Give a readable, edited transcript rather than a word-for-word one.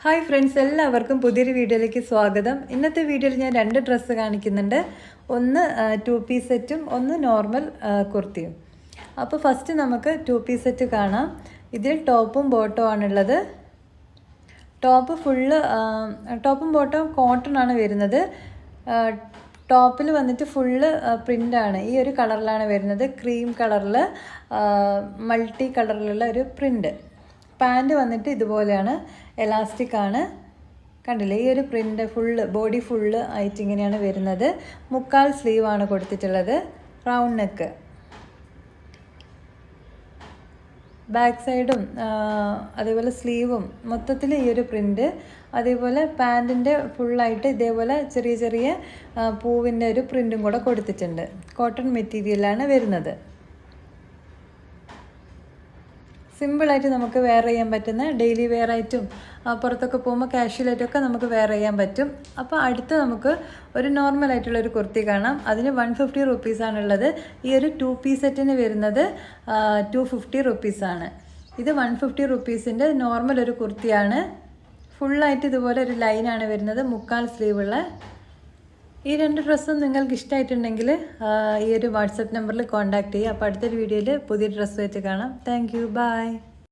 Hi friends, എല്ലാവർക്കും പുതിയൊരു വീഡിയോയിലേക്ക് സ്വാഗതം. ഇന്നത്തെ വീഡിയോയിൽ ഞാൻ 2 ഡ്രസ്സ് കാണിക്കുന്നുണ്ട്. ഒന്ന് 2 പീസ് സെറ്റും ഒന്ന് നോർമൽ കുർത്തിയും. അപ്പോൾ ഫസ്റ്റ് നമുക്ക് 2 പീസ് സെറ്റ് കാണാം. ഇതിൽ ടോപ്പും ബോട്ടവും ആണുള്ളത്. ടോപ്പും ബോട്ടവും കോട്ടൺ ആണ് വരുന്നത്. ടോപ്പിൽ വന്നിട്ട് ഫുള്ള് പ്രിൻ്റാണ്. ഈ ഒരു കളറിലാണ് വരുന്നത്, ക്രീം കളറിൽ മൾട്ടി കളറിലുള്ള ഒരു പ്രിൻ്റ്. പാൻറ് വന്നിട്ട് ഇതുപോലെയാണ്, എലാസ്റ്റിക് ആണ്. കണ്ടില്ലേ, ഈ ഒരു പ്രിൻ്റ് ബോഡി ഫുള്ള് ആയിട്ട് ഇങ്ങനെയാണ് വരുന്നത്. 3/4 സ്ലീവ് ആണ് കൊടുത്തിട്ടുള്ളത്, റൗണ്ട് നെക്ക്. ബാക്ക് സൈഡും അതേപോലെ സ്ലീവും മൊത്തത്തിൽ ഈ ഒരു പ്രിൻ്റ്. അതേപോലെ പാൻറ്റിൻ്റെ ഫുള്ളായിട്ട് ഇതേപോലെ ചെറിയ ചെറിയ പൂവിൻ്റെ ഒരു പ്രിൻറ്റും കൂടെ കൊടുത്തിട്ടുണ്ട്. കോട്ടൺ മെറ്റീരിയലാണ് വരുന്നത്. സിമ്പിളായിട്ട് നമുക്ക് വെയർ ചെയ്യാൻ പറ്റുന്ന, ഡെയിലി വെയർ ആയിട്ടും പുറത്തൊക്കെ പോകുമ്പോൾ കാഷ്വലായിട്ടൊക്കെ നമുക്ക് വെയർ ചെയ്യാൻ പറ്റും. അപ്പോൾ അടുത്ത് നമുക്ക് ഒരു നോർമലായിട്ടുള്ളൊരു കുർത്തി കാണാം. അതിന് 150 റുപ്പീസാണുള്ളത്. ഈ ഒരു 2 പീസ് സെറ്റിന് വരുന്നത് 250 റുപ്പീസാണ്. ഇത് 150 റുപ്പീസിൻ്റെ നോർമൽ ഒരു കുർത്തിയാണ്. ഫുള്ളായിട്ട് ഇതുപോലെ ഒരു ലൈനാണ് വരുന്നത്, 3/4 സ്ലീവുള്ള. ഈ 2 ഡ്രസ്സും നിങ്ങൾക്ക് ഇഷ്ടമായിട്ടുണ്ടെങ്കിൽ ഈ ഒരു വാട്സപ്പ് നമ്പറിൽ കോൺടാക്റ്റ് ചെയ്യുക. അപ്പോൾ അടുത്തൊരു വീഡിയോയിൽ പുതിയ ഡ്രസ്സുമായിട്ട് കാണാം. Thank you, by.